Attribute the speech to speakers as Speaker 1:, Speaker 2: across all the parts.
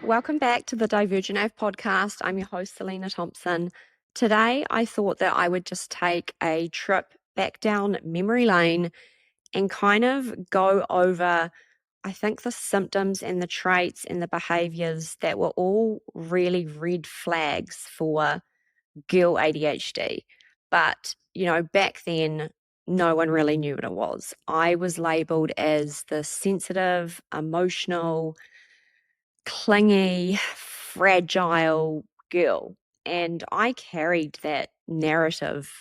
Speaker 1: Welcome back to the Divergent AF podcast. I'm your host, Selena Thompson. Today, I thought that I would just take a trip back down memory lane and kind of go over, I think, the symptoms and the traits and the behaviors that were all really red flags for girl ADHD. But, back then, no one really knew what it was. I was labeled as the sensitive, emotional, clingy, fragile girl. And I carried that narrative,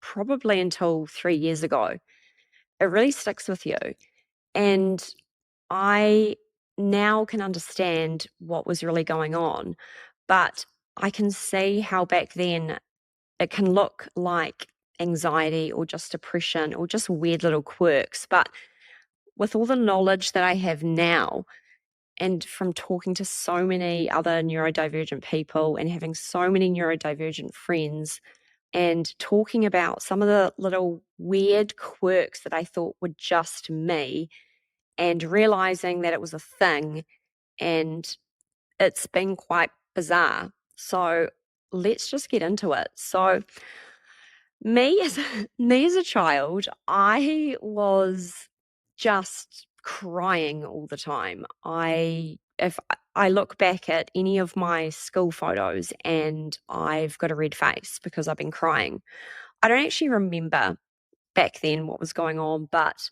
Speaker 1: probably until 3 years ago. It really sticks with you. And I now can understand what was really going on, but I can see how back then it can look like anxiety or just depression or just weird little quirks. But with all the knowledge that I have now, and from talking to so many other neurodivergent people and having so many neurodivergent friends and talking about some of the little weird quirks that I thought were just me and realizing that it was a thing, and it's been quite bizarre. So let's just get into it. So me as a child, I was just crying all the time. If I look back at any of my school photos and I've got a red face because I've been crying. I don't actually remember back then what was going on, but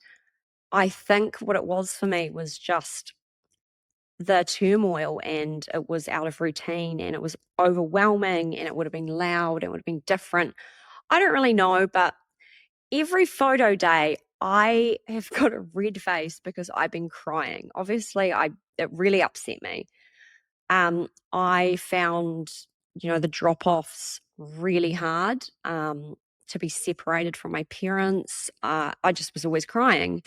Speaker 1: I think what it was for me was just the turmoil, and it was out of routine and it was overwhelming and it would have been loud, it would have been different. I don't really know, but every photo day, I have got a red face because I've been crying. Obviously, it really upset me. I found, the drop-offs really hard, to be separated from my parents. I just was always crying.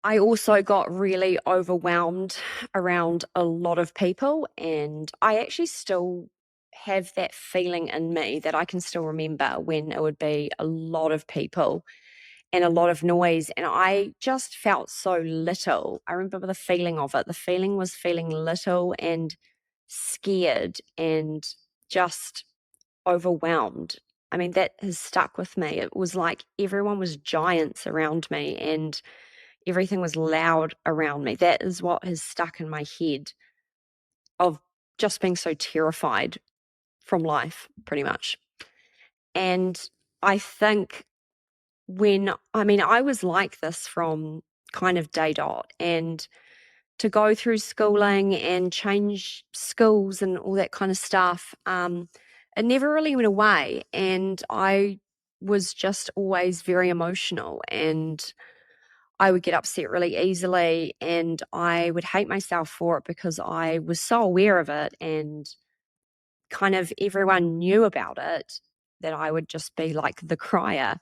Speaker 1: I also got really overwhelmed around a lot of people, and I actually still have that feeling in me that I can still remember when it would be a lot of people and a lot of noise, and I just felt so little. I remember the feeling of it. The feeling was feeling little and scared and just overwhelmed. I mean, that has stuck with me. It was like everyone was giants around me and everything was loud around me. That is what has stuck in my head, of just being so terrified from life, pretty much. And I think I was like this from kind of day dot, and to go through schooling and change schools and all that kind of stuff, it never really went away. And I was just always very emotional, and I would get upset really easily, and I would hate myself for it because I was so aware of it, and kind of everyone knew about it, that I would just be like the crier,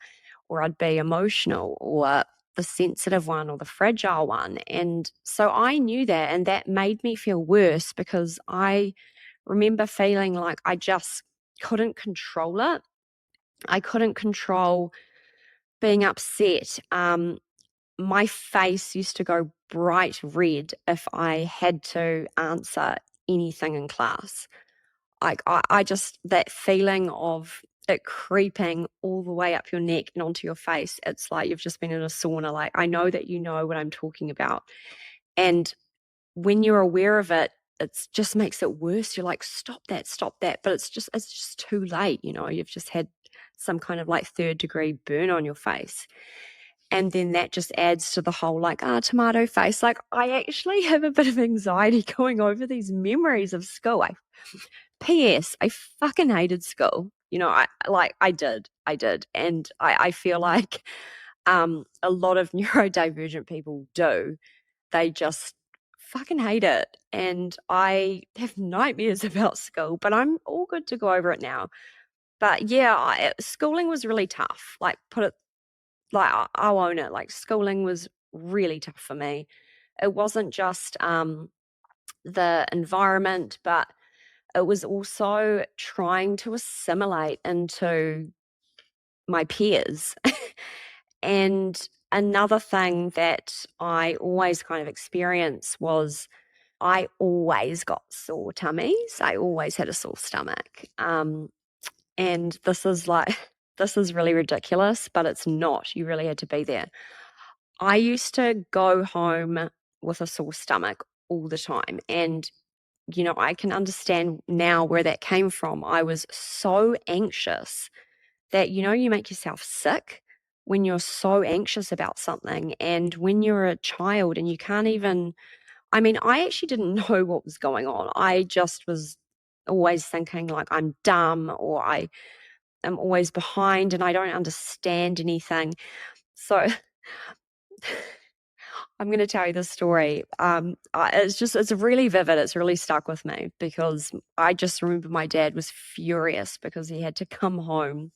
Speaker 1: or I'd be emotional, or the sensitive one, or the fragile one. And so I knew that, and that made me feel worse because I remember feeling like I just couldn't control it. I couldn't control being upset. My face used to go bright red if I had to answer anything in class. Like I just, that feeling of it creeping all the way up your neck and onto your face, it's like you've just been in a sauna. Like, I know that you know what I'm talking about. And when you're aware of it, it just makes it worse. You're like, stop that, stop that. But it's just too late. You've just had some kind of like 3rd-degree burn on your face. And then that just adds to the whole like, tomato face. Like, I actually have a bit of anxiety going over these memories of school. P.S. I fucking hated school. I did. And I feel like a lot of neurodivergent people do. They just fucking hate it. And I have nightmares about school, but I'm all good to go over it now. But yeah, schooling was really tough. Like, I'll own it. Like, schooling was really tough for me. It wasn't just the environment, but it was also trying to assimilate into my peers. And another thing that I always kind of experienced was I always got sore tummies. I always had a sore stomach. And this is really ridiculous, but it's not. You really had to be there. I used to go home with a sore stomach all the time. And, I can understand now where that came from. I was so anxious that, you make yourself sick when you're so anxious about something. And when you're a child and you can't even, I actually didn't know what was going on. I just was always thinking like I'm dumb or I am always behind and I don't understand anything. So I'm going to tell you this story. It's really vivid. It's really stuck with me because I just remember my dad was furious because he had to come home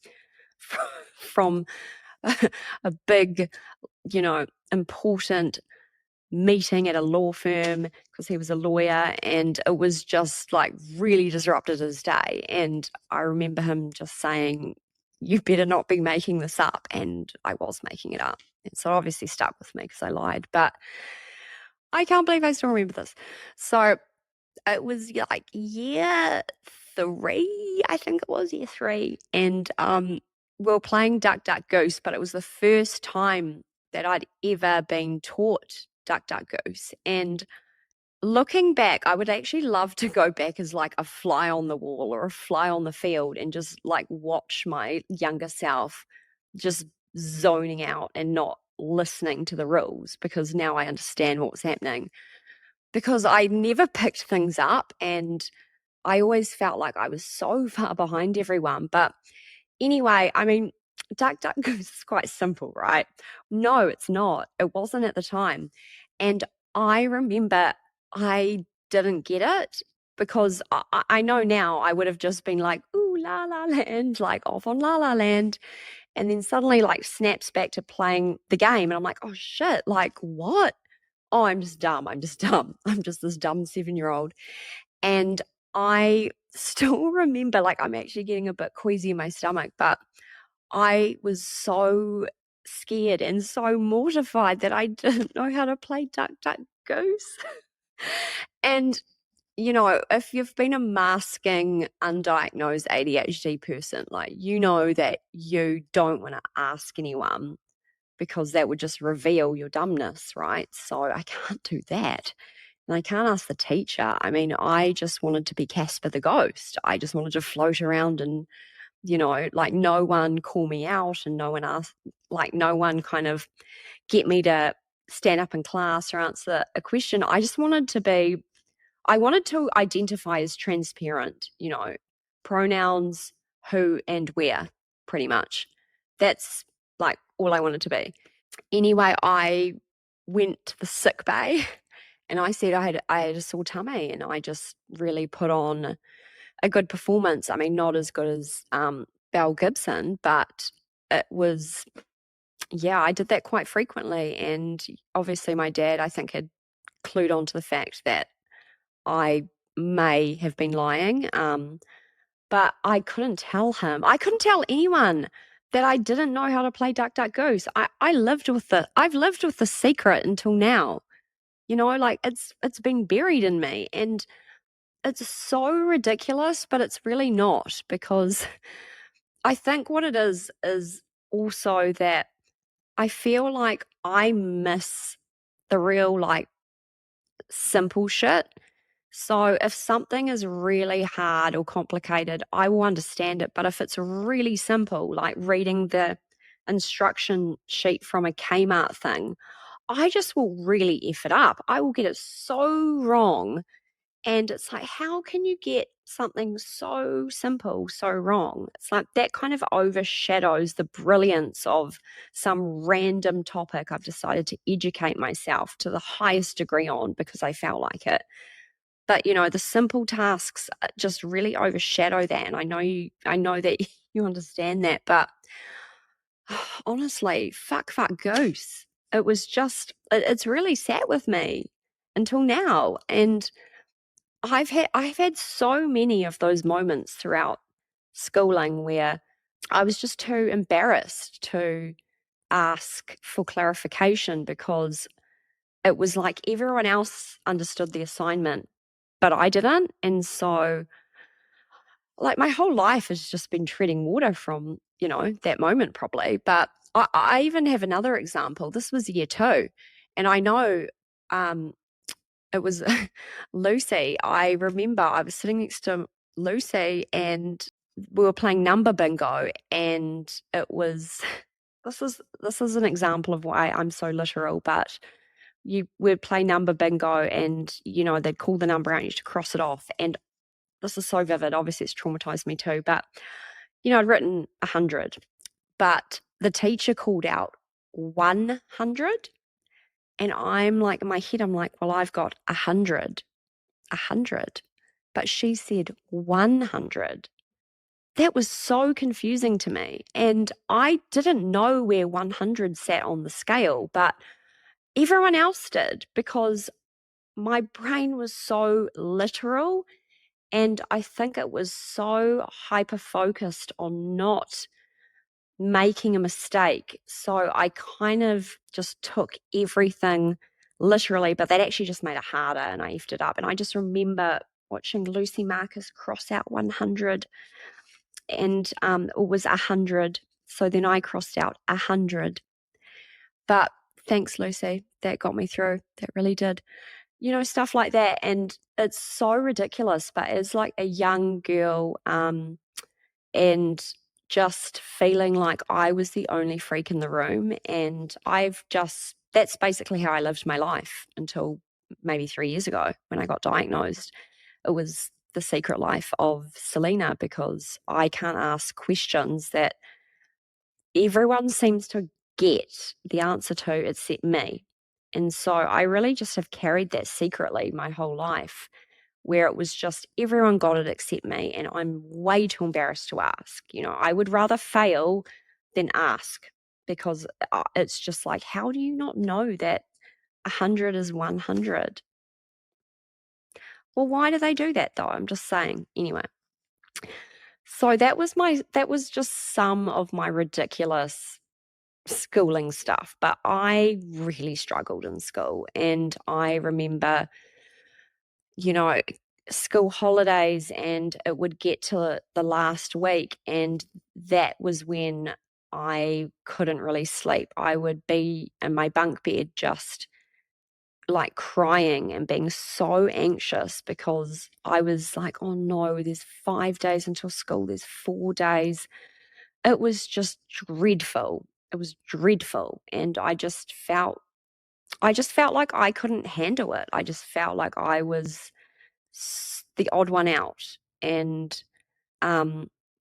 Speaker 1: from a big, important meeting at a law firm because he was a lawyer, and it was just like really disrupted his day. And I remember him just saying, "You better not be making this up." And I was making it up. And so it obviously stuck with me because I lied, but I can't believe I still remember this. So it was like year 3, I think it was year 3. And we were playing Duck, Duck, Goose, but it was the first time that I'd ever been taught Duck, Duck, Goose. And looking back, I would actually love to go back as like a fly on the wall or a fly on the field and just like watch my younger self just zoning out and not listening to the rules, because now I understand what was happening. Because I never picked things up and I always felt like I was so far behind everyone. But anyway, Duck Duck Goose is quite simple, right? No, it's not. It wasn't at the time. And I remember I didn't get it because I know now I would have just been like, ooh, La La Land, like off on La La Land. And then suddenly like snaps back to playing the game. And I'm like, oh shit, like what? Oh, I'm just dumb. I'm just dumb. I'm just this dumb 7-year-old. And I still remember, like, I'm actually getting a bit queasy in my stomach, but I was so scared and so mortified that I didn't know how to play Duck, Duck, Goose. And, if you've been a masking, undiagnosed ADHD person, like, you know that you don't want to ask anyone because that would just reveal your dumbness, right? So I can't do that. And I can't ask the teacher. I just wanted to be Casper the ghost. I just wanted to float around and, like no one call me out and no one ask, like no one kind of get me to stand up in class or answer a question. I wanted to identify as transparent, pronouns, who and where, pretty much. That's like all I wanted to be. Anyway, I went to the sick bay and I said I had a sore tummy, and I just really put on a good performance. Not as good as Belle Gibson, but it was, yeah, I did that quite frequently. And obviously my dad, I think, had clued on to the fact that I may have been lying. But I couldn't tell him. I couldn't tell anyone that I didn't know how to play Duck Duck Goose. I've lived with the secret until now. Like it's been buried in me, and it's so ridiculous, but it's really not, because I think what it is also that I feel like I miss the real like simple shit. So if something is really hard or complicated, I will understand it. But if it's really simple, like reading the instruction sheet from a Kmart thing, I just will really F it up. I will get it so wrong. And it's like, how can you get something so simple so wrong? It's like that kind of overshadows the brilliance of some random topic I've decided to educate myself to the highest degree on because I felt like it. But the simple tasks just really overshadow that. And I know that you understand that, but honestly, fuck goose. It was just, it's really sat with me until now. And I've had so many of those moments throughout schooling where I was just too embarrassed to ask for clarification because it was like everyone else understood the assignment, but I didn't. And so, like, my whole life has just been treading water from, that moment probably. But I even have another example. This was year two. And I know it was Lucy. I remember I was sitting next to Lucy and we were playing number bingo. And it was, this is an example of why I'm so literal, but we'd play number bingo and, they'd call the number out and you used to cross it off. And this is so vivid. Obviously, it's traumatized me too. But, I'd written 100, but the teacher called out 100. And I'm like, in my head, I'm like, well, I've got 100. But she said 100. That was so confusing to me. And I didn't know where 100 sat on the scale, but everyone else did because my brain was so literal. And I think it was so hyper focused on not making a mistake. So I kind of just took everything literally, but that actually just made it harder and I effed it up. And I just remember watching Lucy Marcus cross out 100 and it was 100. So then I crossed out 100. But thanks, Lucy. That got me through. That really did. Stuff like that. And it's so ridiculous, but as like a young girl, and just feeling like I was the only freak in the room. And that's basically how I lived my life until maybe 3 years ago when I got diagnosed. It was the secret life of Selena because I can't ask questions that everyone seems to get the answer to except me. And so I really just have carried that secretly my whole life, where it was just everyone got it except me, and I'm way too embarrassed to ask. I would rather fail than ask because it's just like, how do you not know that 100 is 100? Well, why do they do that though? I'm just saying. Anyway, so that was just some of my ridiculous schooling stuff, but I really struggled in school. And I remember, school holidays and it would get to the last week, and that was when I couldn't really sleep. I would be in my bunk bed just like crying and being so anxious because I was like, oh no, there's 5 days until school, there's 4 days. It was just dreadful. It was dreadful. And I just felt like I couldn't handle it. I just felt like I was the odd one out. And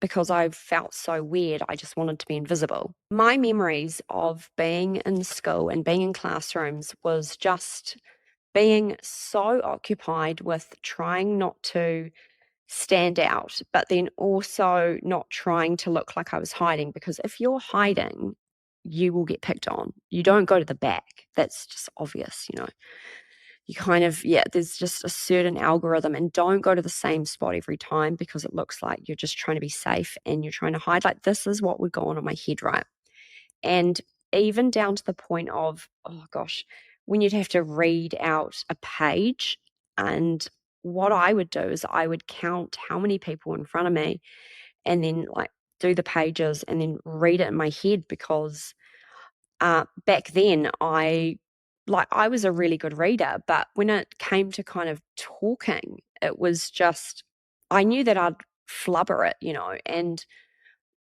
Speaker 1: because I felt so weird, I just wanted to be invisible. My memories of being in school and being in classrooms was just being so occupied with trying not to stand out, but then also not trying to look like I was hiding, because if you're hiding, you will get picked on. You don't go to the back. That's just obvious, You kind of, there's just a certain algorithm, and don't go to the same spot every time because it looks like you're just trying to be safe and you're trying to hide. Like, this is what would go on in my head, right? And even down to the point of, oh gosh, when you'd have to read out a page. And what I would do is I would count how many people in front of me and then like do the pages and then read it in my head, because back then I was a really good reader, but when it came to kind of talking, it was just, I knew that I'd flubber it, and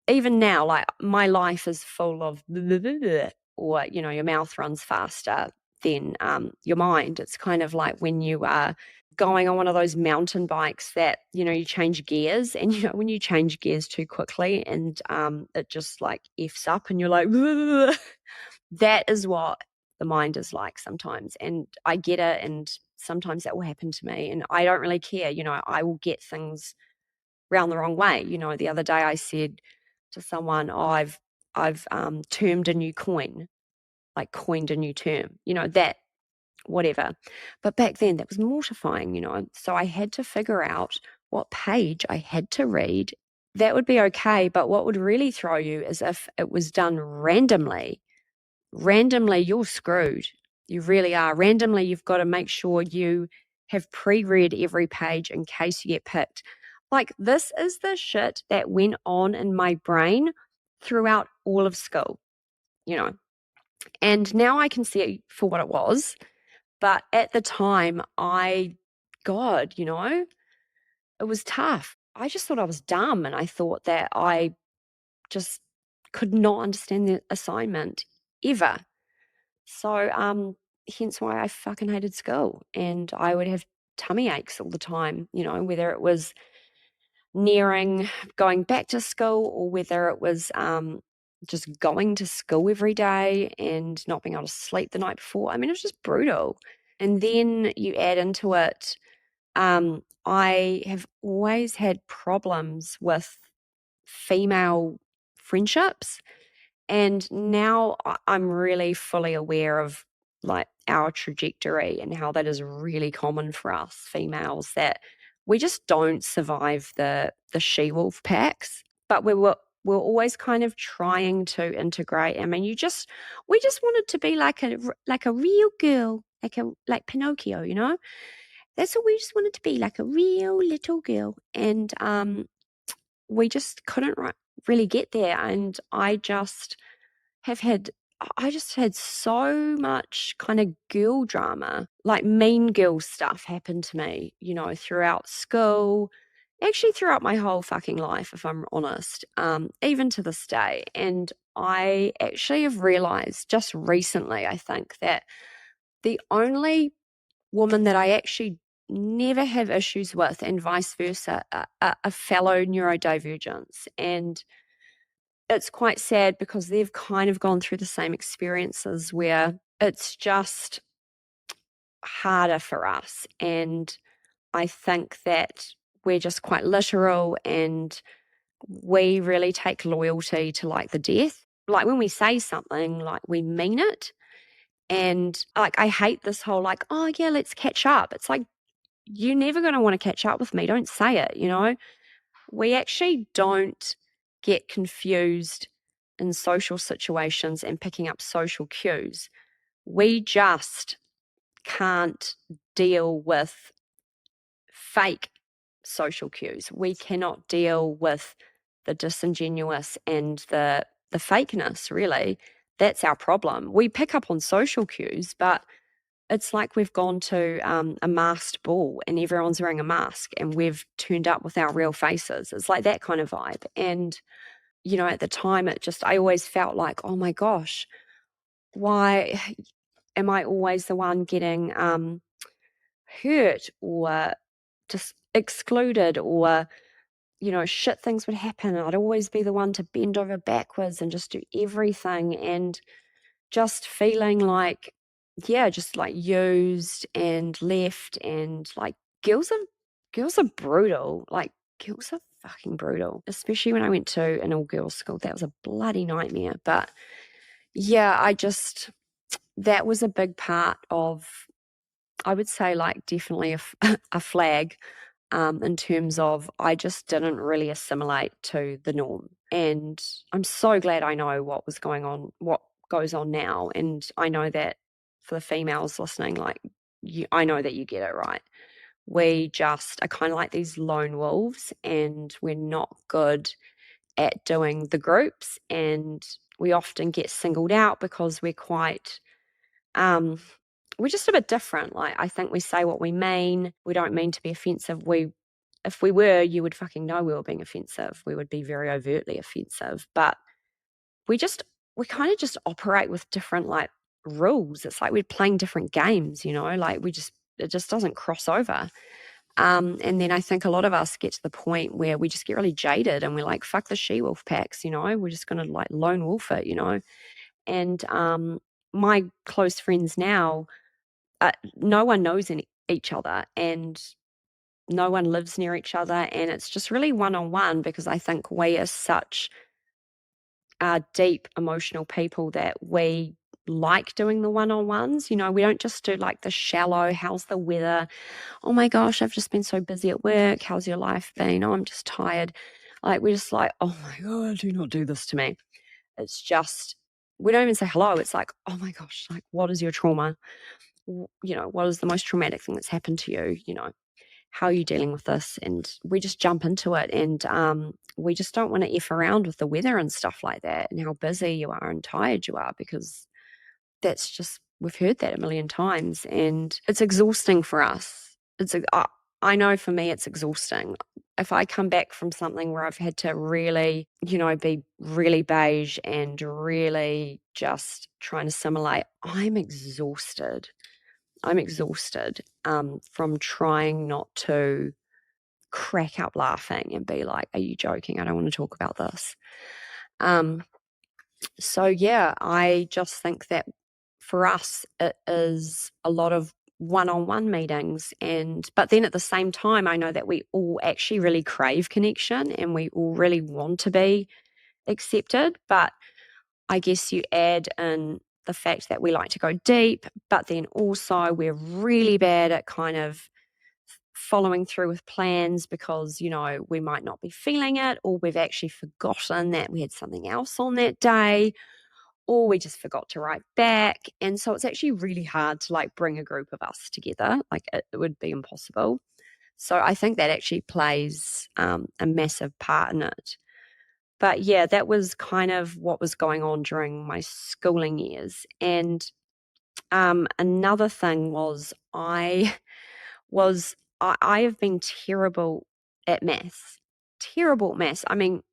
Speaker 1: even now, like, my life is full of blah, blah, blah, or, your mouth runs faster than your mind. It's kind of like when you are going on one of those mountain bikes that, you change gears, and, when you change gears too quickly and it just like F's up and you're like, blah, blah, blah. That is what the mind is like sometimes. And I get it. And sometimes that will happen to me and I don't really care. I will get things round the wrong way. The other day I said to someone, oh, I've termed a new coin, like coined a new term, that, whatever. But back then that was mortifying, so I had to figure out what page I had to read. That would be okay, but what would really throw you is if it was done randomly. You're screwed. You really are. Randomly, you've got to make sure you have pre-read every page in case you get picked. Like, this is the shit that went on in my brain throughout all of school, you know. And now I can see it for what it was. But at the time, God, you know, it was tough. I just thought I was dumb, and I thought that I just could not understand the assignment ever. So, hence why I fucking hated school, and I would have tummy aches all the time, you know, whether it was nearing going back to school or whether it was just going to school every day and not being able to sleep the night before. I mean, it was just brutal. And then you add into it, I have always had problems with female friendships. And now I'm really fully aware of like our trajectory and how that is really common for us females, that we just don't survive the she-wolf packs. But we're always kind of trying to integrate. I mean, we just wanted to be like a real girl, like Pinocchio, you know? That's what we just wanted to be, like a real little girl. And we just couldn't really get there. And I just had so much kind of girl drama, like mean girl stuff happen to me, you know, throughout school, actually throughout my whole fucking life, if I'm honest, even to this day. And I actually have realized just recently, I think, that the only woman that I actually never have issues with, and vice versa, are fellow neurodivergents. And it's quite sad because they've kind of gone through the same experiences where it's just harder for us. And I think that we're just quite literal, and we really take loyalty to like the death. Like when we say something, like we mean it. And like, I hate this whole like, oh yeah, let's catch up. It's like, you're never going to want to catch up with me. Don't say it, you know? We actually don't get confused in social situations and picking up social cues. We just can't deal with fake social cues. We cannot deal with the disingenuous and the fakeness, really. That's our problem. We pick up on social cues, but it's like we've gone to a masked ball and everyone's wearing a mask and we've turned up with our real faces. It's like that kind of vibe. And, you know, at the time, I always felt like, oh my gosh, why am I always the one getting hurt or just excluded, or, you know, shit things would happen. I'd always be the one to bend over backwards and just do everything, and just feeling like, yeah, just like used and left. And like girls are brutal. Like girls are fucking brutal, especially when I went to an all girls school. That was a bloody nightmare. But yeah, that was a big part of, I would say, like definitely a flag, in terms of I just didn't really assimilate to the norm. And I'm so glad I know what was going on, what goes on now. And I know that for the females listening, like, I know that you get it right. We just are kind of like these lone wolves, and we're not good at doing the groups. And we often get singled out because we're just a bit different. Like, I think we say what we mean. We don't mean to be offensive. If we were, you would fucking know we were being offensive. We would be very overtly offensive. But we kind of just operate with different like rules. It's like we're playing different games, you know, like it just doesn't cross over. And then I think a lot of us get to the point where we just get really jaded and we're like, fuck the she-wolf packs, you know, we're just going to like lone wolf it, you know. And my close friends now, no one knows each other, and no one lives near each other. And it's just really one-on-one, because I think we are such deep emotional people that we like doing the one-on-ones. You know, we don't just do like the shallow, how's the weather? Oh my gosh, I've just been so busy at work. How's your life been? Oh, I'm just tired. Like, we're just like, oh my God, do not do this to me. It's just we don't even say hello. It's like, oh my gosh, like, what is your trauma? What is the most traumatic thing that's happened to you? How are you dealing with this? And we just jump into it, and we just don't want to F around with the weather and stuff like that, and how busy you are and tired you are, because that's just, we've heard that a million times, and it's exhausting for us. I know for me it's exhausting. If I come back from something where I've had to really, be really beige and really just trying to assimilate, I'm exhausted. From trying not to crack up laughing and be like, are you joking? I don't want to talk about this. So yeah, I just think that for us, it is a lot of one-on-one meetings. But then at the same time, I know that we all actually really crave connection and we all really want to be accepted. But I guess you add in the fact that we like to go deep, but then also we're really bad at kind of following through with plans because, we might not be feeling it, or we've actually forgotten that we had something else on that day, or we just forgot to write back. And so it's actually really hard to like bring a group of us together. Like it would be impossible. So I think that actually plays a massive part in it. But yeah, that was kind of what was going on during my schooling years. And another thing was I have been terrible at maths. Terrible at maths. I mean,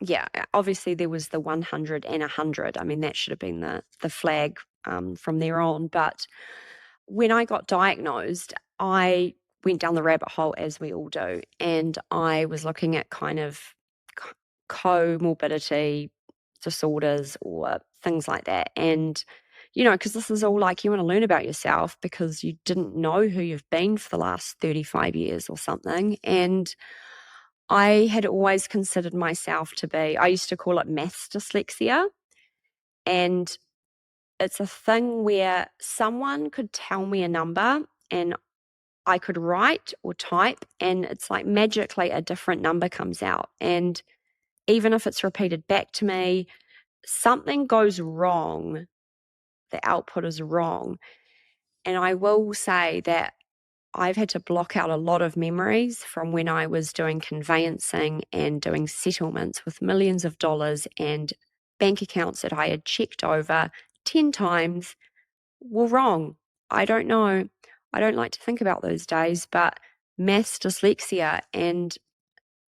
Speaker 1: yeah, obviously there was the 100 and 100. I mean, that should have been the flag from there on. But when I got diagnosed, I went down the rabbit hole, as we all do, and I was looking at kind of comorbidity disorders or things like that. And, because this is all like, you want to learn about yourself because you didn't know who you've been for the last 35 years or something. And I had always considered myself to be, I used to call it maths dyslexia. And it's a thing where someone could tell me a number and I could write or type, and it's like magically a different number comes out. And even if it's repeated back to me, something goes wrong. The output is wrong. And I will say that I've had to block out a lot of memories from when I was doing conveyancing and doing settlements with millions of dollars, and bank accounts that I had checked over 10 times were wrong. I don't know. I don't like to think about those days, but maths dyslexia, and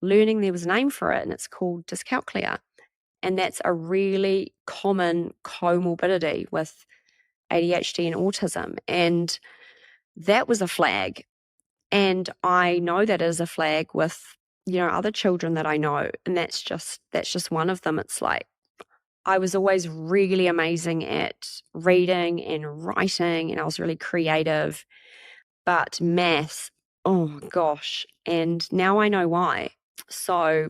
Speaker 1: learning there was a name for it, and it's called dyscalculia. And that's a really common comorbidity with ADHD and autism. And that was a flag. And I know that is a flag with, other children that I know. And that's just one of them. It's like, I was always really amazing at reading and writing, and I was really creative. But maths, oh gosh. And now I know why. So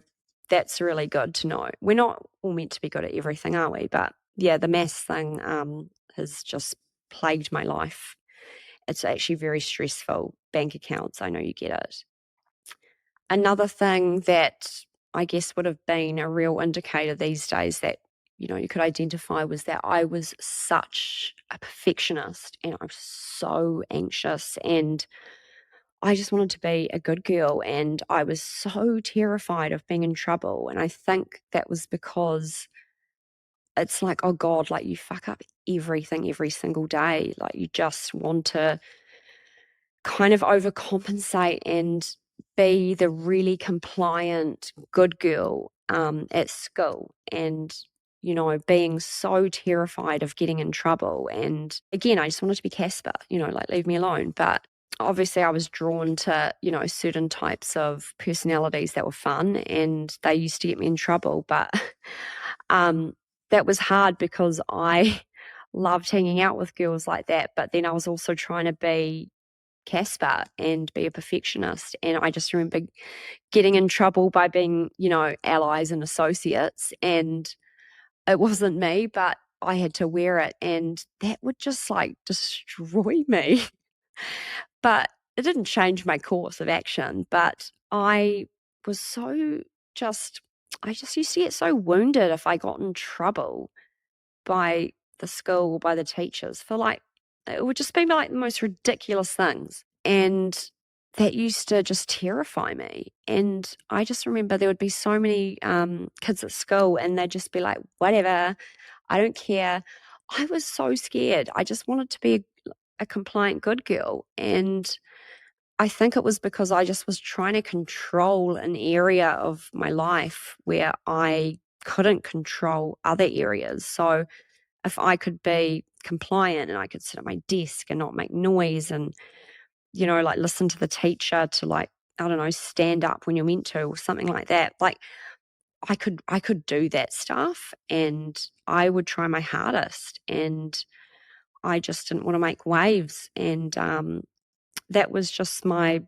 Speaker 1: that's really good to know. We're not all meant to be good at everything, are we? But yeah, the maths thing has just plagued my life. It's actually very stressful. Bank accounts, I know you get it. Another thing that I guess would have been a real indicator these days that, you could identify was that I was such a perfectionist, and I was so anxious, and I just wanted to be a good girl, and I was so terrified of being in trouble. And I think that was because it's like, oh God, like you fuck up everything every single day. Like you just want to kind of overcompensate and be the really compliant good girl at school, and being so terrified of getting in trouble. And again, I just wanted to be Casper, like leave me alone. But obviously I was drawn to certain types of personalities that were fun, and they used to get me in trouble. But that was hard because I loved hanging out with girls like that, but then I was also trying to be Casper and be a perfectionist. And I just remember getting in trouble by being, allies and associates. And it wasn't me, but I had to wear it. And that would just like destroy me. But it didn't change my course of action. But I was I just used to get so wounded if I got in trouble. by the school or by the teachers for like, it would just be like the most ridiculous things. And that used to just terrify me. And I just remember there would be so many kids at school and they'd just be like, whatever, I don't care. I was so scared. I just wanted to be a compliant good girl. And I think it was because I just was trying to control an area of my life where I couldn't control other areas. So if I could be compliant and I could sit at my desk and not make noise and, like listen to the teacher to like, I don't know, stand up when you're meant to or something like that. Like I could do that stuff and I would try my hardest and I just didn't want to make waves. And that was just my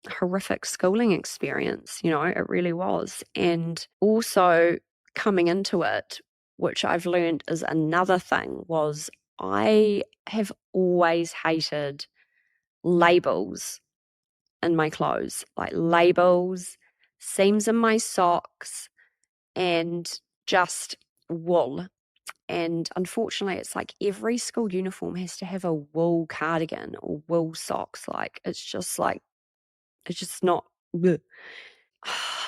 Speaker 1: horrific schooling experience, it really was. And also coming into it, which I've learned is another thing, was I have always hated labels in my clothes, like labels, seams in my socks, and just wool. And unfortunately, it's like every school uniform has to have a wool cardigan or wool socks. Like, it's just not. Bleh.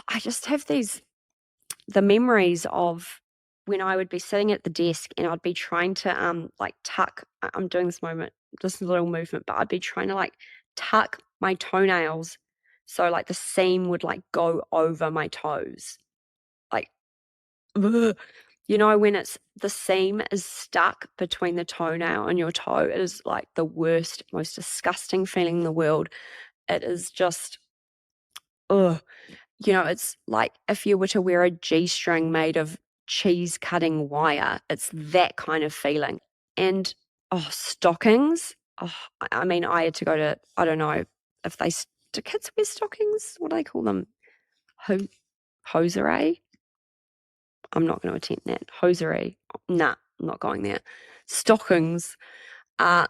Speaker 1: I just have the memories of when I would be sitting at the desk and I'd be trying to like tuck. I'm doing this little movement, but I'd be trying to like tuck my toenails so like the seam would like go over my toes. Like, ugh. When it's the seam is stuck between the toenail and your toe, it is like the worst, most disgusting feeling in the world. It is just, ugh. It's like if you were to wear a G-string made of cheese cutting wire, it's that kind of feeling. And stockings. I mean, I had to go to, I don't know if do kids wear stockings? What do they call them? Hosiery? I'm not going to attempt that. Hosiery. Nah, I'm not going there. Stockings.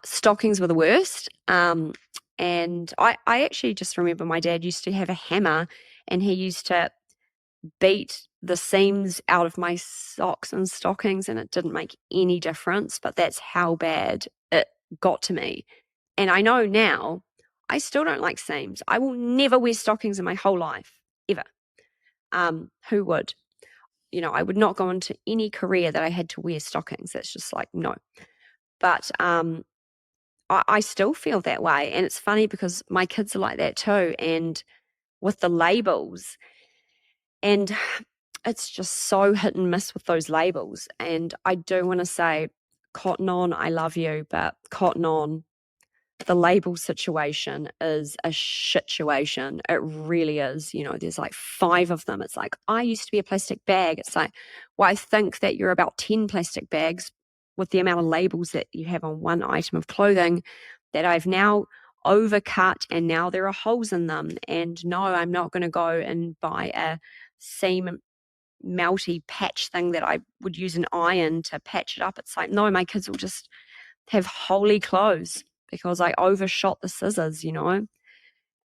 Speaker 1: Stockings were the worst. And I actually just remember my dad used to have a hammer and he used to beat the seams out of my socks and stockings and it didn't make any difference, but that's how bad it got to me. And I know now I still don't like seams. I will never wear stockings in my whole life, ever. Who would? I would not go into any career that I had to wear stockings. That's just like, no. But I still feel that way. And it's funny because my kids are like that too. And with the labels, and it's just so hit and miss with those labels. And I do want to say, Cotton On, I love you, but Cotton On, the label situation is a situation. It really is. There's like 5 of them. It's like, I used to be a plastic bag. It's like, well, I think that you're about 10 plastic bags with the amount of labels that you have on one item of clothing that I've now overcut and now there are holes in them. And no, I'm not going to go and buy a seam melty patch thing that I would use an iron to patch it up. It's like, no, my kids will just have holy clothes because I overshot the scissors,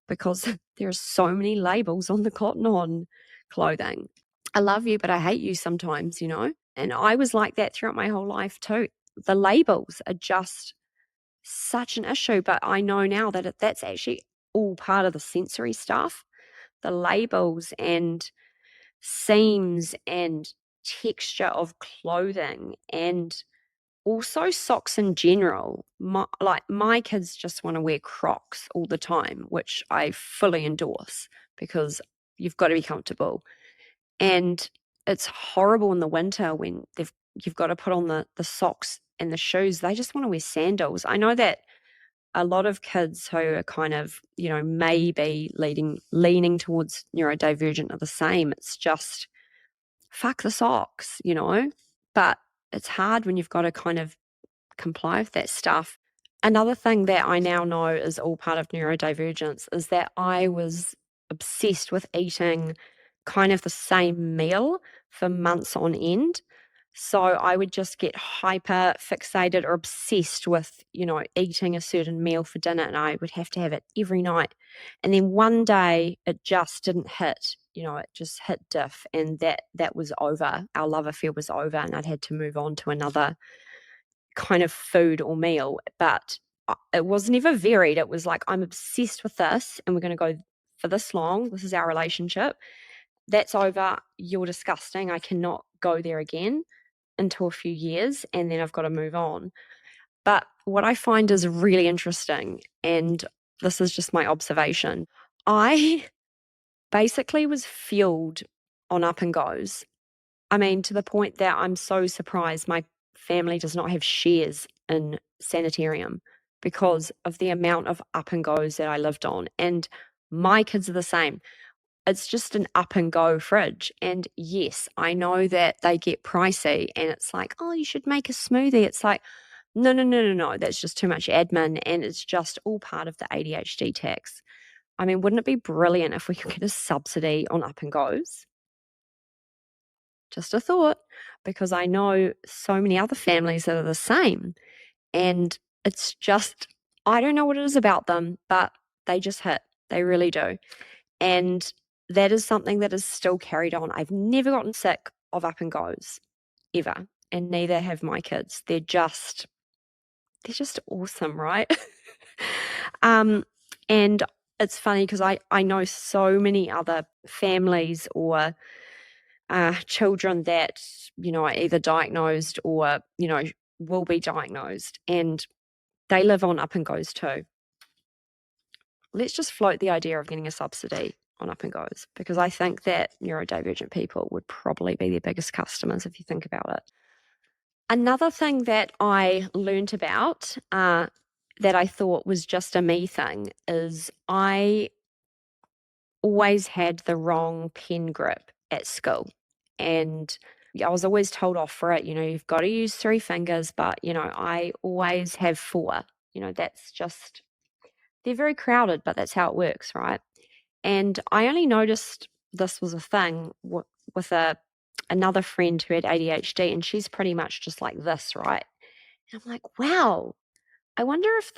Speaker 1: because there's so many labels on the Cotton On clothing. I love you, but I hate you sometimes, and I was like that throughout my whole life too. The labels are just such an issue, but I know now that that's actually all part of the sensory stuff, the labels and seams and texture of clothing and also socks in general. My kids just want to wear Crocs all the time, which I fully endorse because you've got to be comfortable. And it's horrible in the winter when you've got to put on the socks and the shoes. They just want to wear sandals. I know that a lot of kids who are kind of, maybe leaning towards neurodivergent are the same. It's just fuck the socks, but it's hard when you've got to kind of comply with that stuff. Another thing that I now know is all part of neurodivergence is that I was obsessed with eating kind of the same meal for months on end. So I would just get hyper fixated or obsessed with, eating a certain meal for dinner, and I would have to have it every night. And then one day it just didn't hit, it just hit diff, and that was over. Our love affair was over, and I'd had to move on to another kind of food or meal. But it was never varied. It was like, I'm obsessed with this, and we're going to go for this long. This is our relationship. That's over. You're disgusting. I cannot go there again until a few years, and then I've got to move on. But what I find is really interesting, and this is just my observation, I basically was fueled on up and goes. I mean, to the point that I'm so surprised my family does not have shares in sanitarium because of the amount of up and goes that I lived on. And my kids are the same. It's just an up and go fridge. And yes, I know that they get pricey, and it's like, oh, you should make a smoothie. It's like, no, no, no, no, no. That's just too much admin, and it's just all part of the ADHD tax. I mean, wouldn't it be brilliant if we could get a subsidy on up and goes? Just a thought, because I know so many other families that are the same. And it's just, I don't know what it is about them, but they just hit. They really do. And that is something that is still carried on. I've never gotten sick of up and goes ever, and neither have my kids. They're just awesome, right? um, and it's funny because I know so many other families or children that are either diagnosed or will be diagnosed, and they live on up and goes too. Let's just float the idea of getting a subsidy on up and goes, because I think that neurodivergent people would probably be their biggest customers if you think about it. Another thing that I learned about that I thought was just a me thing is I always had the wrong pen grip at school. And I was always told off for it. You've got to use 3 fingers, but, I always have 4. That's just, they're very crowded, but that's how it works, right? And I only noticed this was a thing with another friend who had ADHD, and she's pretty much just like this, right? And I'm like, wow, I wonder if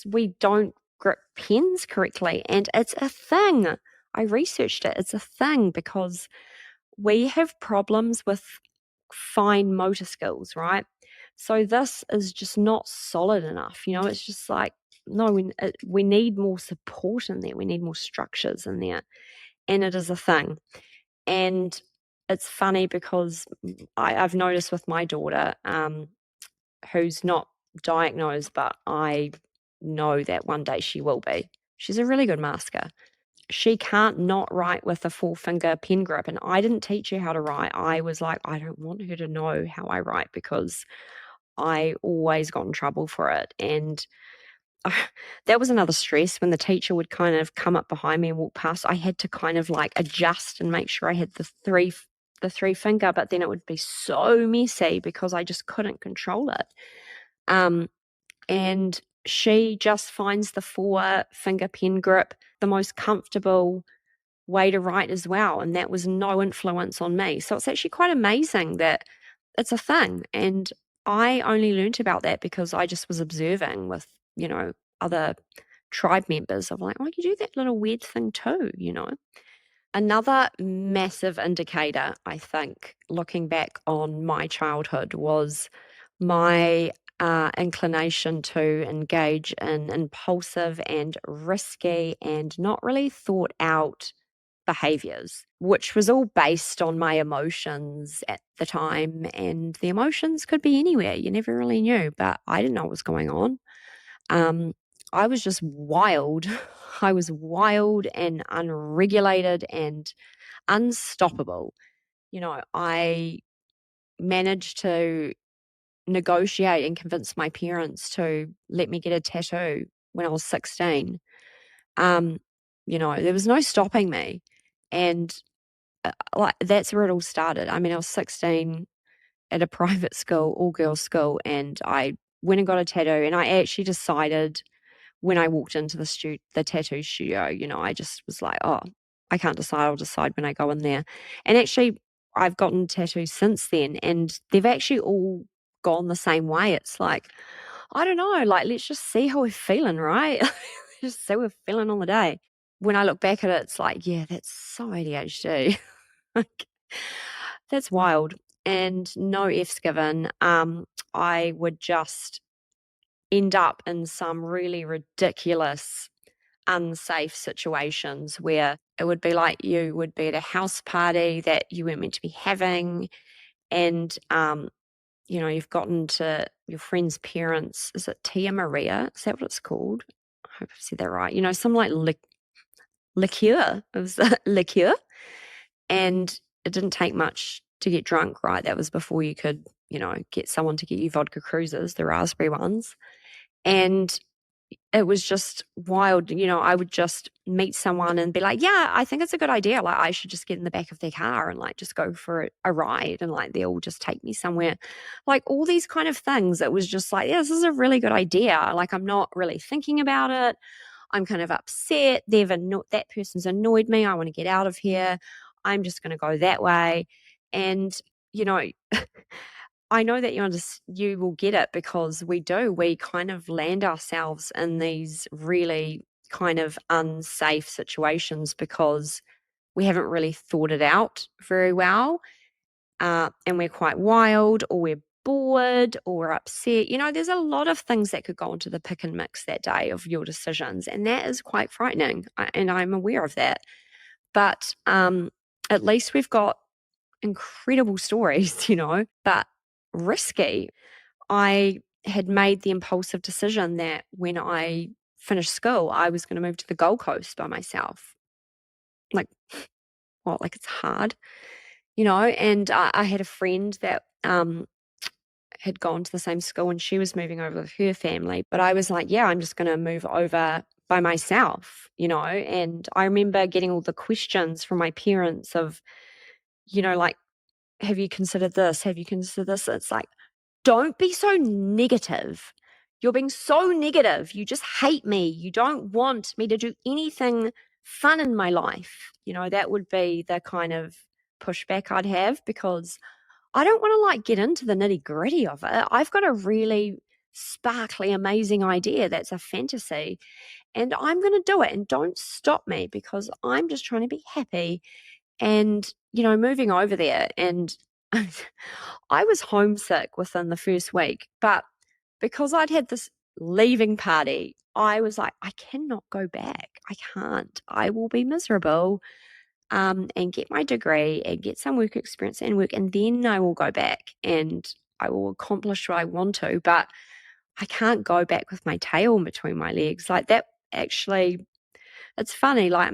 Speaker 1: we don't grip pens correctly. And it's a thing. I researched it. It's a thing because we have problems with fine motor skills, right? So this is just not solid enough. It's just like, no, we need more support in there. We need more structures in there. And it is a thing. And it's funny because I've noticed with my daughter, who's not diagnosed, but I know that one day she will be. She's a really good masker. She can't not write with a 4-finger pen grip, and I didn't teach her how to write. I was like, I don't want her to know how I write because I always got in trouble for it. And that was another stress when the teacher would kind of come up behind me and walk past. I had to kind of like adjust and make sure I had the 3-finger, but then it would be so messy because I just couldn't control it. And she just finds the 4-finger pen grip the most comfortable way to write as well. And that was no influence on me. So it's actually quite amazing that it's a thing. And I only learnt about that because I just was observing with, other tribe members of like, oh, you do that little weird thing too. Another massive indicator, I think, looking back on my childhood was my inclination to engage in impulsive and risky and not really thought out behaviors, which was all based on my emotions at the time. And the emotions could be anywhere. You never really knew, but I didn't know what was going on. I was just wild. I was wild and unregulated and unstoppable. I managed to negotiate and convince my parents to let me get a tattoo when I was 16. There was no stopping me. And like that's where it all started. I mean, I was 16 at a private school, all girls school, and I went and got a tattoo. And I actually decided when I walked into the tattoo studio, I just was like, oh, I can't decide. I'll decide when I go in there. And actually, I've gotten tattoos since then, and they've actually all gone the same way. It's like, I don't know, like, let's just see how we're feeling, right? Just see how we're feeling on the day. When I look back at it, it's like, yeah, that's so ADHD. Like, that's wild. And no F's given. I would just end up in some really ridiculous, unsafe situations where it would be like you would be at a house party that you weren't meant to be having, and you've gotten to your friend's parents. Is it Tia Maria? Is that what it's called? I hope I've said that right. Some like liqueur. It was liqueur, and it didn't take much to get drunk, right? That was before you could, get someone to get you vodka cruisers, the raspberry ones. And it was just wild. I would just meet someone and be like, yeah, I think it's a good idea. Like, I should just get in the back of their car and like just go for a ride, and like they'll just take me somewhere. Like, all these kind of things. It was just like, yeah, this is a really good idea. Like, I'm not really thinking about it. I'm kind of upset. That person's annoyed me. I want to get out of here. I'm just going to go that way. And, you know, I know that you will get it, because we do. We kind of land ourselves in these really kind of unsafe situations because we haven't really thought it out very well. And we're quite wild, or we're bored, or we're upset. There's a lot of things that could go into the pick and mix that day of your decisions. And that is quite frightening. And I'm aware of that. But at least we've got incredible stories, but risky. I had made the impulsive decision that when I finished school, I was going to move to the Gold Coast by myself. Like, well, like, it's hard, and I had a friend that had gone to the same school, and she was moving over with her family. But I was like, yeah, I'm just going to move over by myself, and I remember getting all the questions from my parents of, like, have you considered this? Have you considered this? It's like, don't be so negative. You're being so negative. You just hate me. You don't want me to do anything fun in my life. That would be the kind of pushback I'd have, because I don't want to like get into the nitty gritty of it. I've got a really sparkly, amazing idea that's a fantasy, and I'm going to do it. And don't stop me, because I'm just trying to be happy. And, moving over there, and I was homesick within the first week, but because I'd had this leaving party, I was like, I cannot go back. I can't. I will be miserable, and get my degree and get some work experience and work, and then I will go back and I will accomplish what I want to. But I can't go back with my tail between my legs. Like, that actually, it's funny. Like,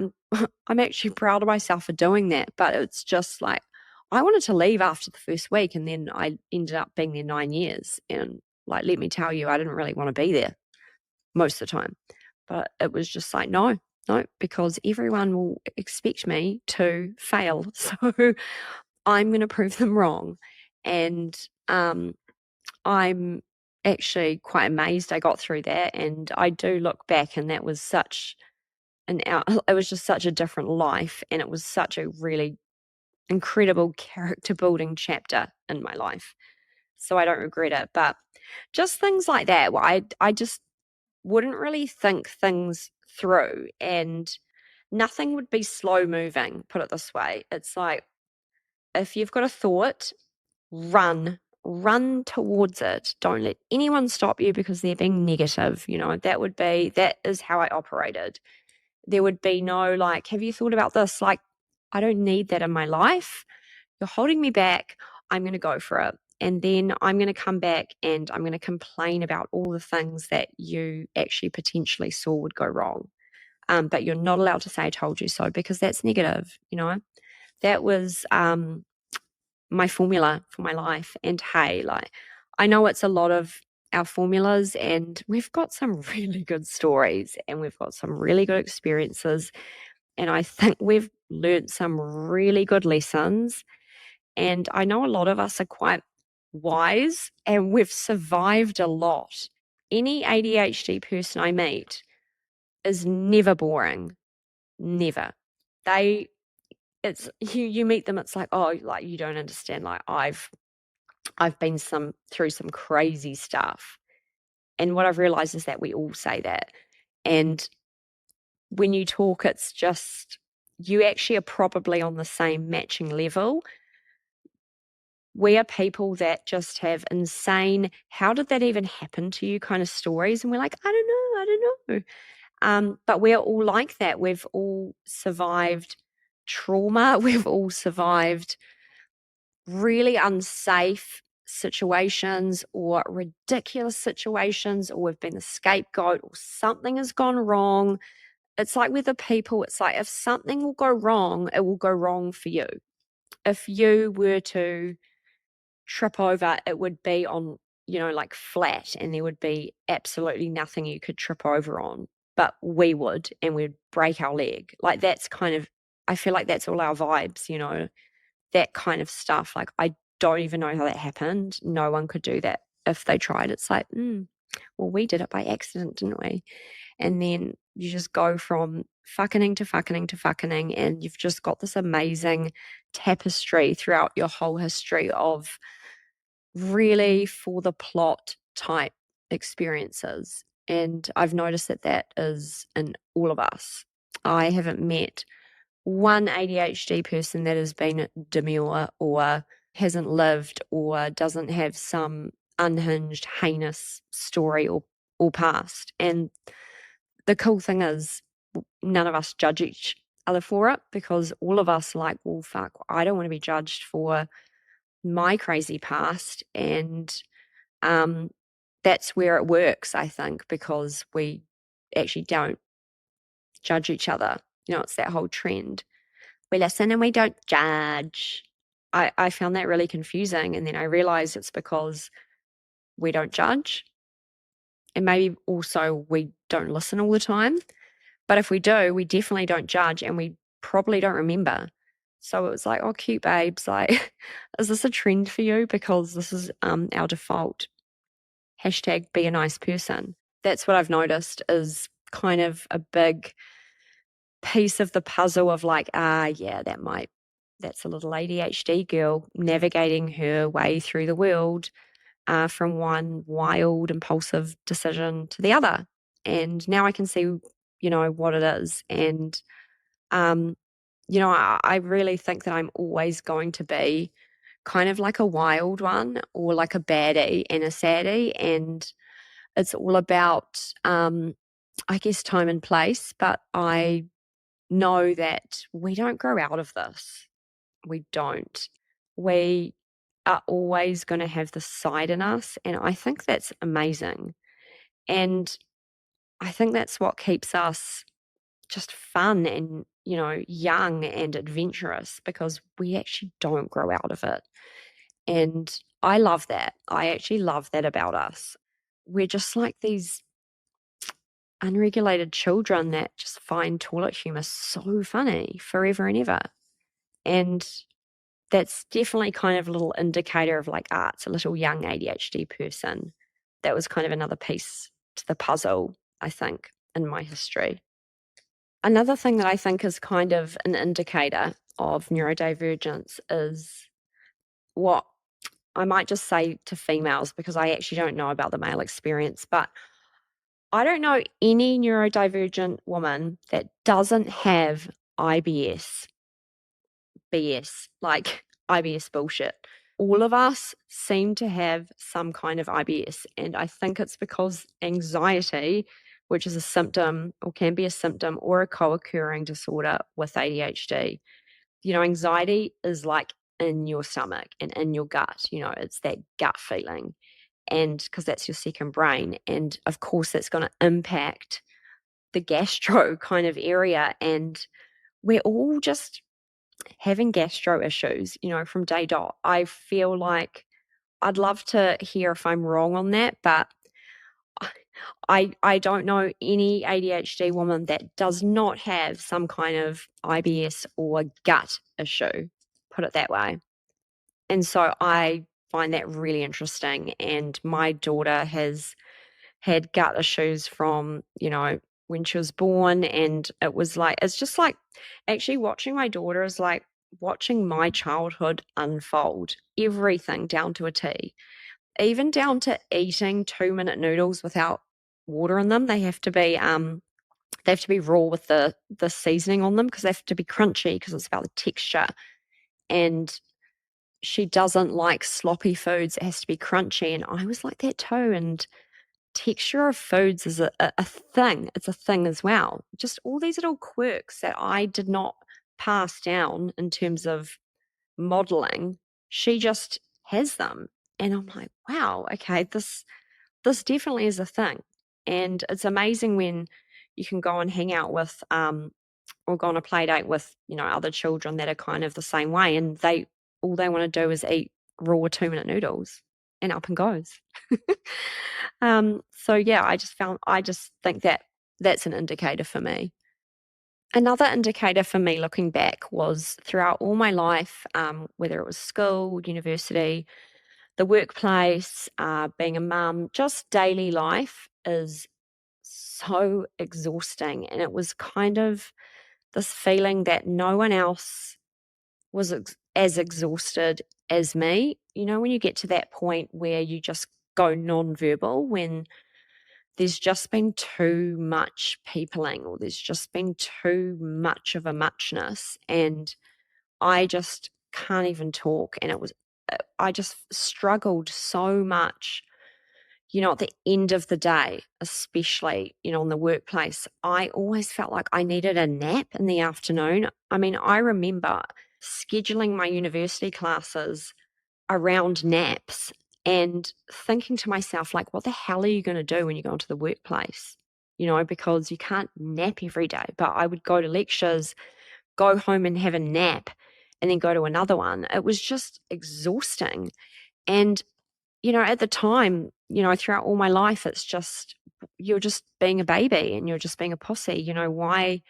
Speaker 1: I'm actually proud of myself for doing that, but it's just like, I wanted to leave after the first week, and then I ended up being there 9 years. And like, let me tell you, I didn't really want to be there most of the time. But it was just like, no, because everyone will expect me to fail. So I'm going to prove them wrong. And I'm actually quite amazed I got through that. And I do look back, and that was it was just such a different life. And it was such a really incredible character building chapter in my life. So I don't regret it. But just things like that, where I just wouldn't really think things through, and nothing would be slow moving, put it this way. It's like, if you've got a thought, run towards it. Don't let anyone stop you because they're being negative. That is how I operated. There would be no like, have you thought about this? Like, I don't need that in my life. You're holding me back. I'm going to go for it. And then I'm going to come back and I'm going to complain about all the things that you actually potentially saw would go wrong. But you're not allowed to say I told you so, because that's negative. That was my formula for my life. And hey, like, I know it's a lot of our formulas, and we've got some really good stories, and we've got some really good experiences. And I think we've learned some really good lessons. And I know a lot of us are quite wise, and we've survived a lot. Any ADHD person I meet is never boring. Never. They it's you meet them, it's like, oh, like you don't understand. Like I've been through some crazy stuff. And what I've realized is that we all say that. And when you talk, it's just you actually are probably on the same matching level. We are people that just have insane, how did that even happen to you kind of stories. And we're like, I don't know. But we're all like that. We've all survived trauma. We've all survived really unsafe situations or ridiculous situations, or we've been the scapegoat, or something has gone wrong. It's like with the people, it's like if something will go wrong, it will go wrong for you. If you were to trip over, it would be on, like flat, and there would be absolutely nothing you could trip over on. But we would, and we'd break our leg. Like that's kind of, I feel like that's all our vibes, that kind of stuff. Like I don't even know how that happened. No one could do that if they tried. It's like, well, we did it by accident, didn't we? And then you just go from fucking to fucking to fucking, and you've just got this amazing tapestry throughout your whole history of really for the plot type experiences. And I've noticed that that is in all of us. I haven't met one ADHD person that has been demure or hasn't lived or doesn't have some unhinged, heinous story or past. And the cool thing is, none of us judge each other for it, because all of us are like, well, fuck, I don't want to be judged for my crazy past. And that's where it works, I think, because we actually don't judge each other. It's that whole trend. We listen and we don't judge. I found that really confusing. And then I realized it's because we don't judge. And maybe also we don't listen all the time. But if we do, we definitely don't judge, and we probably don't remember. So it was like, oh, cute babes. Like, is this a trend for you? Because this is our default hashtag be a nice person. That's what I've noticed is kind of a big piece of the puzzle of like, yeah, that's a little ADHD girl navigating her way through the world from one wild, impulsive decision to the other. And now I can see, what it is. And, I really think that I'm always going to be kind of like a wild one, or like a baddie and a saddie. And it's all about, I guess, time and place. But I know that we don't grow out of this. We don't. We are always going to have the side in us. And I think that's amazing. And I think that's what keeps us just fun and, young and adventurous, because we actually don't grow out of it. And I love that. I actually love that about us. We're just like these unregulated children that just find toilet humor so funny forever and ever. And that's definitely kind of a little indicator of like, it's a little young ADHD person. That was kind of another piece to the puzzle, I think, in my history. Another thing that I think is kind of an indicator of neurodivergence is what I might just say to females, because I actually don't know about the male experience, but I don't know any neurodivergent woman that doesn't have IBS, BS, like IBS bullshit. All of us seem to have some kind of IBS. And I think it's because anxiety, which is a symptom or can be a symptom or a co-occurring disorder with ADHD, anxiety is like in your stomach and in your gut, it's that gut feeling. And because that's your second brain. And of course, that's going to impact the gastro kind of area. And we're all just having gastro issues, from day dot. I feel like I'd love to hear if I'm wrong on that, but I don't know any ADHD woman that does not have some kind of IBS or gut issue, put it that way. And so I find that really interesting. And my daughter has had gut issues from, when she was born. And it was like, it's just like actually watching my daughter is like watching my childhood unfold, everything down to a T, even down to eating 2-minute noodles without water in them. They have to be raw with the seasoning on them because they have to be crunchy because it's about the texture. And she doesn't like sloppy foods. It has to be crunchy. And I was like that too. And texture of foods is a thing. It's a thing as well. Just all these little quirks that I did not pass down in terms of modeling. She just has them. And I'm like, wow, okay, this definitely is a thing. And it's amazing when you can go and hang out with or go on a play date with, other children that are kind of the same way, and all they want to do is eat raw 2-minute noodles, and up and goes. So yeah, I just think that that's an indicator for me. Another indicator for me looking back was throughout all my life, whether it was school, university, the workplace, being a mum, just daily life is so exhausting. And it was kind of this feeling that no one else was as exhausted as me. When you get to that point where you just go nonverbal, when there's just been too much peopling or there's just been too much of a muchness, and I just can't even talk. And I just struggled so much, at the end of the day, especially, in the workplace. I always felt like I needed a nap in the afternoon. I mean, I remember scheduling my university classes around naps and thinking to myself, like, what the hell are you going to do when you go into the workplace? Because you can't nap every day. But I would go to lectures, go home and have a nap, and then go to another one. It was just exhausting. And, at the time, throughout all my life, it's just, you're just being a baby and you're just being a pussy. Why?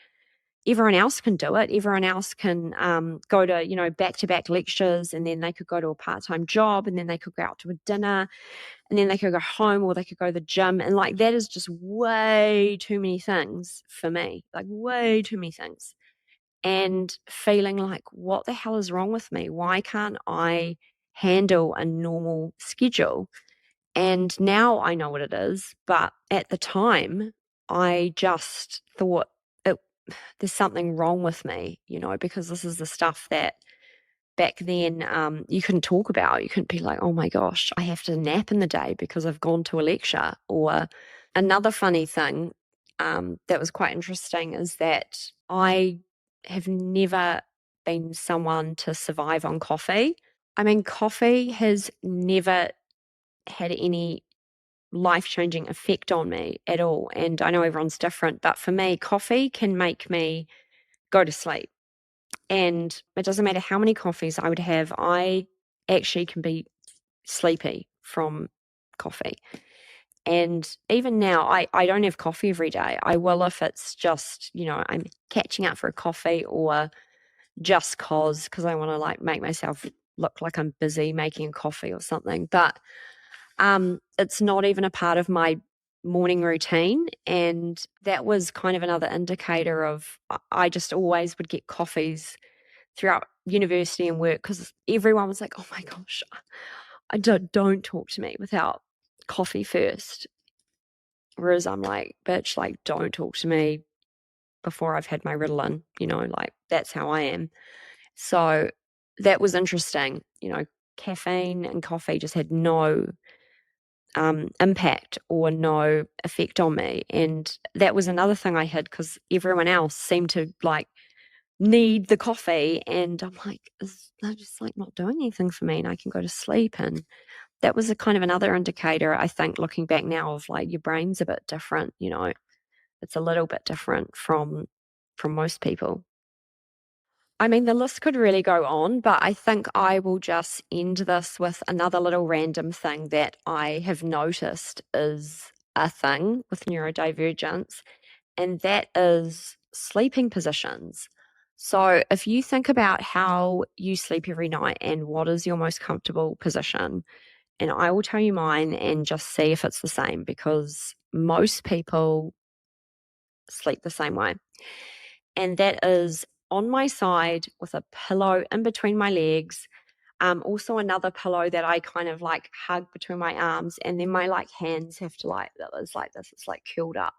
Speaker 1: Everyone else can do it. Everyone else can go to, back-to-back lectures, and then they could go to a part-time job, and then they could go out to a dinner, and then they could go home, or they could go to the gym. And like, that is just way too many things for me, like way too many things. And feeling like, what the hell is wrong with me? Why can't I handle a normal schedule? And now I know what it is. But at the time, I just thought, there's something wrong with me, because this is the stuff that back then you couldn't talk about. You couldn't be like, oh my gosh, I have to nap in the day because I've gone to a lecture. Or another funny thing that was quite interesting is that I have never been someone to survive on coffee. I mean, coffee has never had any life-changing effect on me at all. And I know everyone's different, but for me, coffee can make me go to sleep. And it doesn't matter how many coffees I would have, I actually can be sleepy from coffee. And even now, I don't have coffee every day. I will if it's just, I'm catching up for a coffee, or just because I want to like make myself look like I'm busy making a coffee or something. But it's not even a part of my morning routine. And that was kind of another indicator of, I just always would get coffees throughout university and work because everyone was like, oh my gosh, I don't talk to me without coffee first. Whereas I'm like, bitch, like, don't talk to me before I've had my Ritalin, like, that's how I am. So that was interesting. Caffeine and coffee just had no impact or no effect on me. And that was another thing I had, because everyone else seemed to like need the coffee, and I'm like, they're just like not doing anything for me, and I can go to sleep. And that was a kind of another indicator, I think, looking back now, of like, your brain's a bit different. It's a little bit different from most people. I mean, the list could really go on, but I think I will just end this with another little random thing that I have noticed is a thing with neurodivergence, and that is sleeping positions. So if you think about how you sleep every night and what is your most comfortable position, and I will tell you mine and just see if it's the same, because most people sleep the same way. And that is on my side with a pillow in between my legs. Also another pillow that I kind of like hug between my arms, and then my like hands have to like, that is like this, it's like curled up.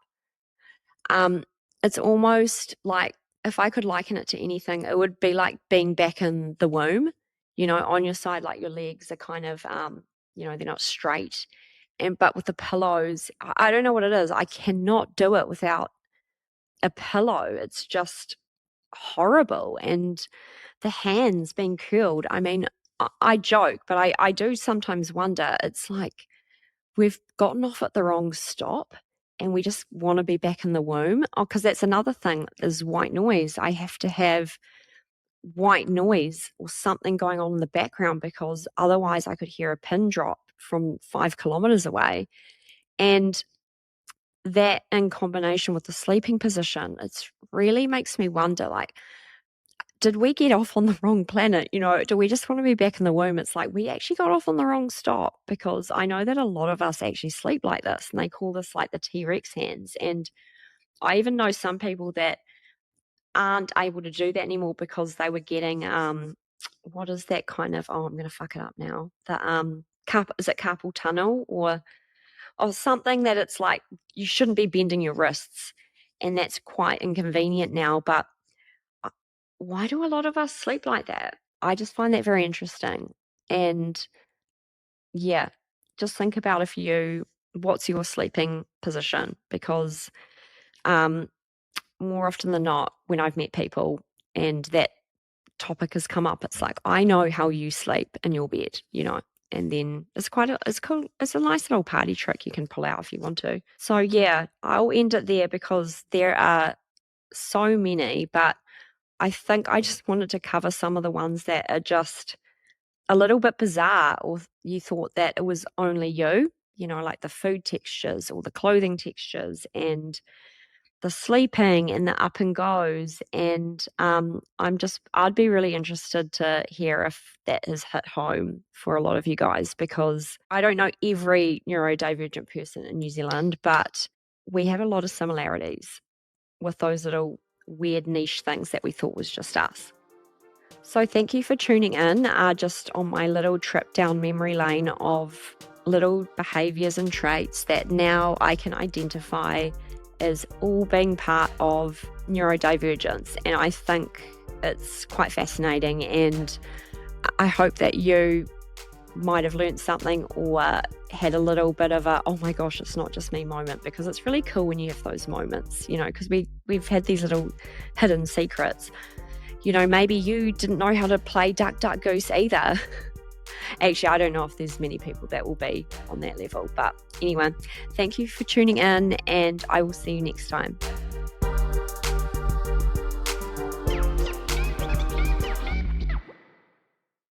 Speaker 1: It's almost like, if I could liken it to anything, it would be like being back in the womb, on your side, like your legs are kind of, they're not straight. But with the pillows, I don't know what it is. I cannot do it without a pillow. It's just horrible. And the hands being curled, I mean, I joke, but I do sometimes wonder, it's like we've gotten off at the wrong stop and we just want to be back in the womb. Oh, because that's another thing, is white noise. I have to have white noise or something going on in the background, because otherwise I could hear a pin drop from 5 kilometers away. And that, in combination with the sleeping position, it's really makes me wonder, like, did we get off on the wrong planet? Do we just want to be back in the womb? It's like we actually got off on the wrong stop, because I know that a lot of us actually sleep like this, and they call this like the T-Rex hands. And I even know some people that aren't able to do that anymore because they were getting, what is that kind of, I'm going to fuck it up now. Is it carpal tunnel or something, that it's like you shouldn't be bending your wrists, and that's quite inconvenient now. But why do a lot of us sleep like that? I just find that very interesting. And yeah, just think about, what's your sleeping position? Because more often than not, when I've met people and that topic has come up, it's like, I know how you sleep in your bed, and then it's cool. It's a nice little party trick you can pull out if you want to. So yeah, I'll end it there because there are so many, but I think I just wanted to cover some of the ones that are just a little bit bizarre, or you thought that it was only you, like the food textures or the clothing textures and the sleeping and the up and goes. And I'd be really interested to hear if that has hit home for a lot of you guys, because I don't know every neurodivergent person in New Zealand, but we have a lot of similarities with those little weird niche things that we thought was just us. So thank you for tuning in, just on my little trip down memory lane of little behaviors and traits that now I can identify as all being part of neurodivergence. And I think it's quite fascinating, and I hope that you might have learned something or had a little bit of a, oh my gosh, it's not just me moment, because it's really cool when you have those moments, because we've had these little hidden secrets. Maybe you didn't know how to play duck, duck, goose either. Actually, I don't know if there's many people that will be on that level. But anyway, thank you for tuning in, and I will see you next time.